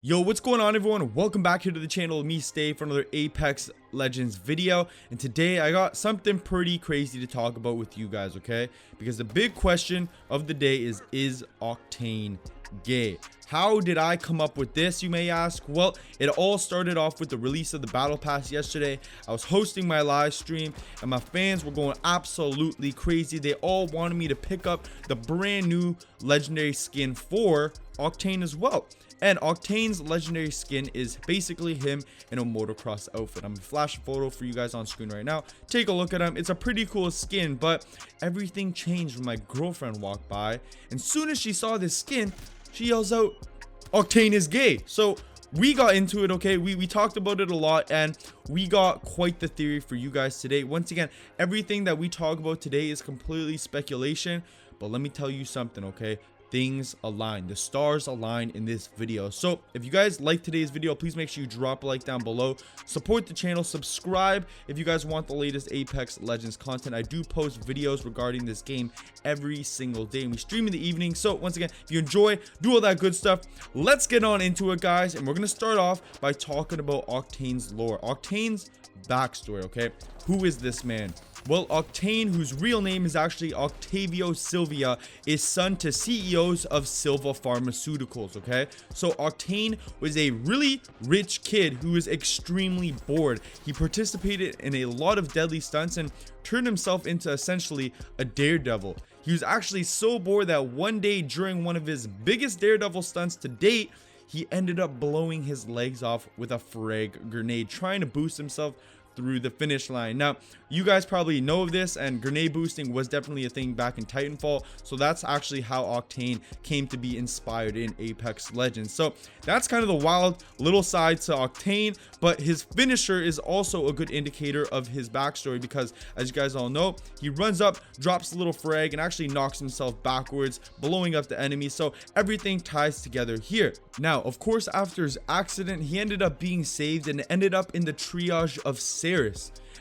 Yo, what's going on, everyone? Welcome back here to the channel. Me, Stay, for another Apex Legends video. And today I got something pretty crazy to talk about with you guys, okay? Because the big question of the day is Octane gay? How did I come up with this, you may ask? Well, it all started off with the release of the battle pass yesterday. I was hosting my live stream and my fans were going absolutely crazy. They all wanted me to pick up the brand new legendary skin for Octane as well. And Octane's legendary skin is basically him in a motocross outfit. I'm gonna flash a photo for you guys on screen right now. Take a look at him. It's a pretty cool skin, but everything changed when my girlfriend walked by. And soon as she saw this skin, she yells out, "Octane is gay." So we got into it, okay? We talked about it a lot, and we got quite the theory for you guys today. Once again, everything that we talk about today is completely speculation, but let me tell you something, okay? Things align, the stars align in this video. So if you guys like today's video, please make sure you drop a like down below, support the channel, subscribe if you guys want the latest Apex Legends content. I do post videos regarding this game every single day, and we stream in the evening. So once again, if you enjoy, do all that good stuff. Let's get on into it, guys, and we're gonna start off by talking about Octane's lore, Octane's backstory. Okay, who is this man? Well, Octane, whose real name is actually Octavio Silva, is son to CEOs of Silva Pharmaceuticals, okay? So Octane was a really rich kid who was extremely bored. He participated in a lot of deadly stunts and turned himself into essentially a daredevil. He was actually so bored that one day during one of his biggest daredevil stunts to date, he ended up blowing his legs off with a frag grenade, trying to boost himself through the finish line. Now, you guys probably know of this, and grenade boosting was definitely a thing back in Titanfall, so that's actually how Octane came to be inspired in Apex Legends. So that's kind of the wild little side to Octane, but his finisher is also a good indicator of his backstory, because as you guys all know, he runs up, drops a little frag, and actually knocks himself backwards, blowing up the enemy. So everything ties together here. Now, of course, after his accident, he ended up being saved and ended up in the triage of Ceres.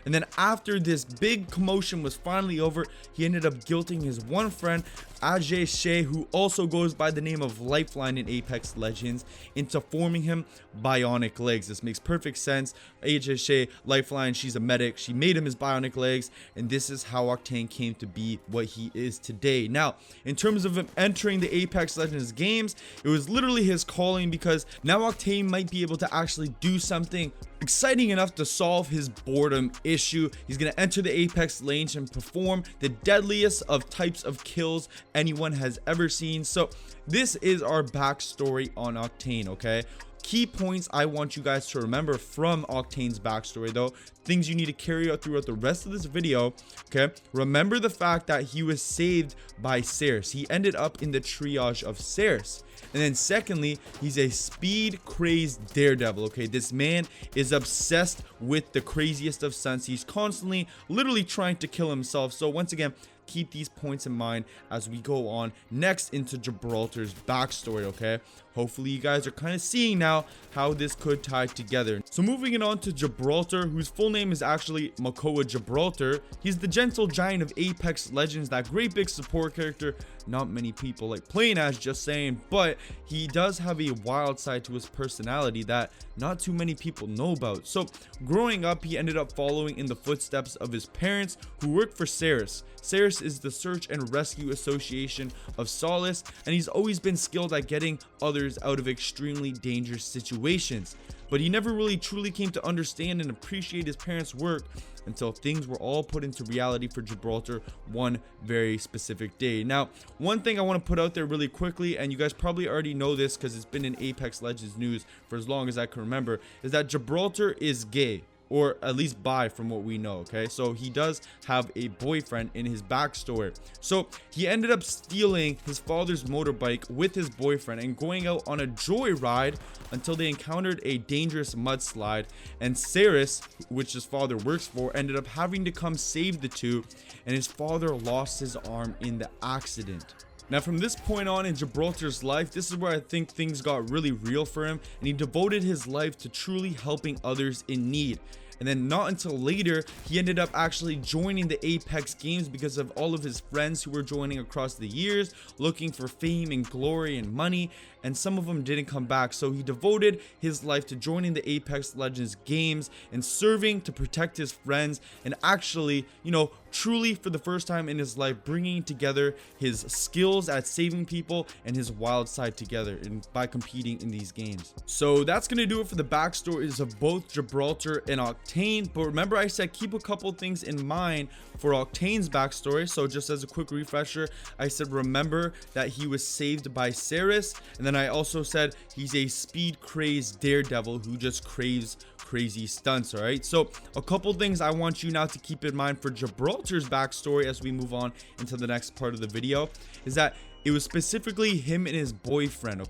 And then after this big commotion was finally over, he ended up guilting his one friend, Ajay Shea, who also goes by the name of Lifeline in Apex Legends, into forming him bionic legs. This makes perfect sense. Ajay Shea, Lifeline, she's a medic. She made him his bionic legs, and this is how Octane came to be what he is today. Now, in terms of him entering the Apex Legends games, it was literally his calling, because now Octane might be able to actually do something exciting enough to solve his boredom issue. He's going to enter the Apex lanes and perform the deadliest of types of kills anyone has ever seen. So this is our backstory on Octane, okay? Key points I want you guys to remember from Octane's backstory, though, things you need to carry out throughout the rest of this video, okay? Remember the fact that he was saved by Ceres. He ended up in the triage of Ceres. And then secondly, he's a speed crazed daredevil, okay? This man is obsessed with the craziest of stunts. He's constantly literally trying to kill himself. So once again, keep these points in mind as we go on next into Gibraltar's backstory, okay? Hopefully you guys are kind of seeing now how this could tie together. So moving it on to Gibraltar, whose full name is actually Makoa Gibraltar. He's the gentle giant of Apex Legends, that great big support character not many people like playing as, just saying, but he does have a wild side to his personality that not too many people know about. So growing up, he ended up following in the footsteps of his parents, who worked for Ceres. Ceres is the Search and Rescue Association of Solace, and he's always been skilled at getting others out of extremely dangerous situations. But he never really truly came to understand and appreciate his parents' work until things were all put into reality for Gibraltar one very specific day. Now, one thing I want to put out there really quickly, and you guys probably already know this because it's been in Apex Legends news for as long as I can remember, is that Gibraltar is gay, or at least bi from what we know, okay? So he does have a boyfriend in his backstory. So he ended up stealing his father's motorbike with his boyfriend and going out on a joyride until they encountered a dangerous mudslide, and Ceres, which his father works for, ended up having to come save the two, and his father lost his arm in the accident. Now, from this point on in Gibraltar's life, this is where I think things got really real for him, and he devoted his life to truly helping others in need. And then not until later, he ended up actually joining the Apex games because of all of his friends who were joining across the years, looking for fame and glory and money, and some of them didn't come back. So he devoted his life to joining the Apex Legends games and serving to protect his friends, and actually, you know, truly for the first time in his life bringing together his skills at saving people and his wild side together by competing in these games. So that's gonna do it for the backstories of both Gibraltar and Octane. But remember, I said keep a couple things in mind for Octane's backstory. So just as a quick refresher, I said remember that he was saved by Ceres, and then I also said he's a speed crazed daredevil who just craves crazy stunts. All right, so a couple things I want you now to keep in mind for Gibraltar's backstory as we move on into the next part of the video is that it was specifically him and his boyfriend,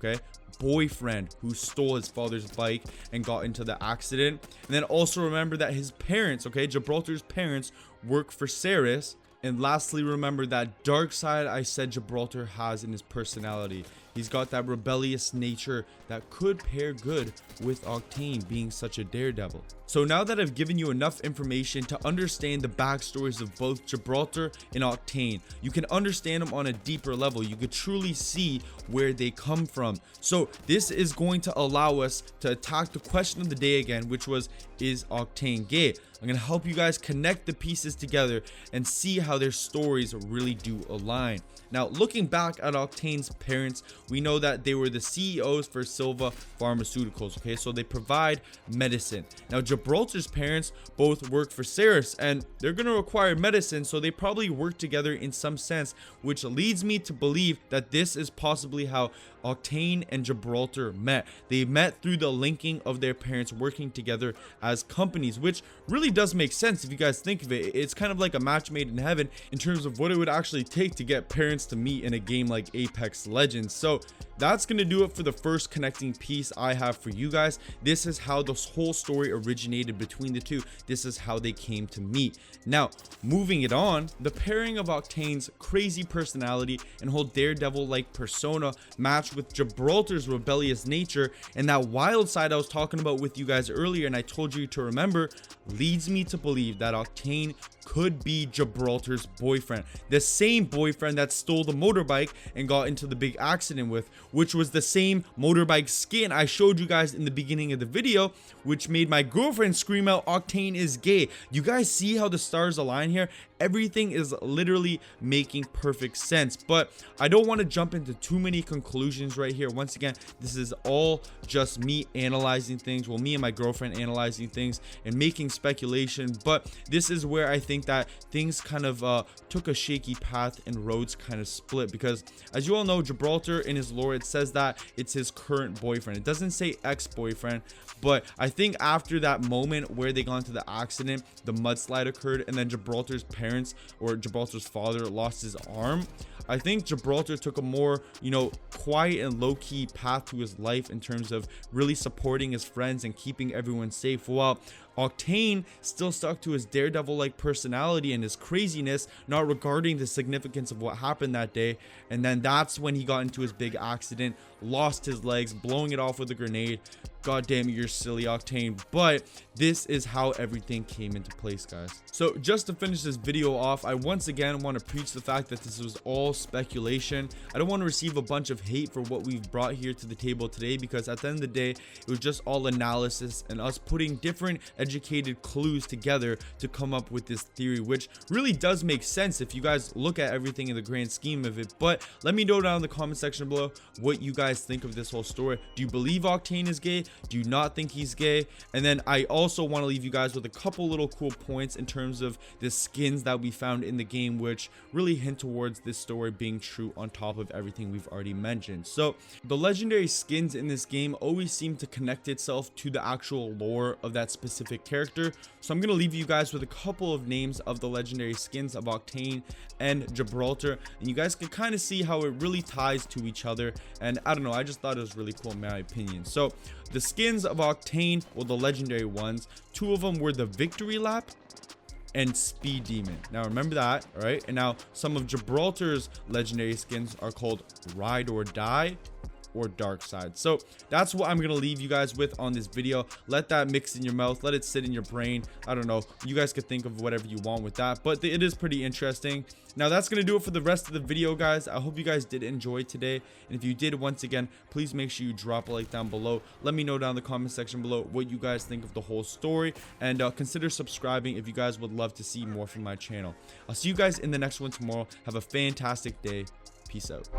boyfriend, who stole his father's bike and got into the accident. And then also remember that his parents, Gibraltar's parents, work for Ceres. And lastly, remember that dark side I said Gibraltar has in his personality. He's got that rebellious nature that could pair good with Octane being such a daredevil. So now that I've given you enough information to understand the backstories of both Gibraltar and Octane, you can understand them on a deeper level. You could truly see where they come from. So this is going to allow us to attack the question of the day again, which was, is Octane gay? I'm going to help you guys connect the pieces together and see how their stories really do align. Now, looking back at Octane's parents, we know that they were the CEOs for Silva Pharmaceuticals, so they provide medicine. Now, Gibraltar's parents both work for Ceres, and they're going to require medicine, so they probably work together in some sense, which leads me to believe that this is possibly how Octane and Gibraltar met. They met through the linking of their parents working together as companies, which really does make sense if you guys think of it. It's kind of like a match made in heaven in terms of what it would actually take to get parents to meet in a game like Apex Legends. So that's going to do it for the first connecting piece I have for you guys. This is how this whole story originated between the two. This is how they came to meet. Now, moving it on, the pairing of Octane's crazy personality and whole daredevil-like persona matched with Gibraltar's rebellious nature and that wild side I was talking about with you guys earlier and I told you to remember, leads me to believe that Octane could be Gibraltar's boyfriend, the same boyfriend that stole the motorbike and got into the big accident with, which was the same motorbike skin I showed you guys in the beginning of the video, which made my girlfriend scream out Octane is gay. You guys see how the stars align here? Everything is literally making perfect sense, but I don't want to jump into too many conclusions right here. Once again, this is all just me analyzing things, well, me and my girlfriend analyzing things and making speculation, but this is where I think that things kind of took a shaky path and roads kind of split, because as you all know, Gibraltar in his lore, it says that it's his current boyfriend. It doesn't say ex-boyfriend, but I think after that moment where they got into the accident, the mudslide occurred, and then Gibraltar's parents or Gibraltar's father lost his arm. I think Gibraltar took a more, quiet and low-key path to his life in terms of really supporting his friends and keeping everyone safe, while Octane still stuck to his daredevil-like personality and his craziness, not regarding the significance of what happened that day. And then that's when he got into his big accident, lost his legs, blowing it off with a grenade. God damn it, you're silly, Octane. But this is how everything came into place, guys. So just to finish this video off, I once again want to preach the fact that this was all speculation. I don't want to receive a bunch of hate for what we've brought here to the table today, because at the end of the day, it was just all analysis and us putting different educated clues together to come up with this theory, which really does make sense if you guys look at everything in the grand scheme of it. But let me know down in the comment section below what you guys think of this whole story. Do you believe Octane is gay? Do you not think he's gay? And then I also want to leave you guys with a couple little cool points in terms of the skins that we found in the game, which really hint towards this story being true on top of everything we've already mentioned. So the legendary skins in this game always seem to connect itself to the actual lore of that specific character. So I'm going to leave you guys with a couple of names of the legendary skins of Octane and Gibraltar, and you guys can kind of see how it really ties to each other. And I don't know, I just thought it was really cool in my opinion. So the skins of Octane, well, the legendary ones, two of them were the Victory Lap and Speed Demon. Now remember that, all right? And now some of Gibraltar's legendary skins are called Ride or Die or dark side. So that's what I'm gonna leave you guys with on this video. Let that mix in your mouth, let it sit in your brain. I don't know, you guys could think of whatever you want with that, but it is pretty interesting. Now that's gonna do it for the rest of the video, guys. I hope you guys did enjoy today, and if you did, once again, please make sure you drop a like down below. Let me know down in the comment section below what you guys think of the whole story, and consider subscribing if you guys would love to see more from my channel. I'll see you guys in the next one tomorrow. Have a fantastic day. Peace out.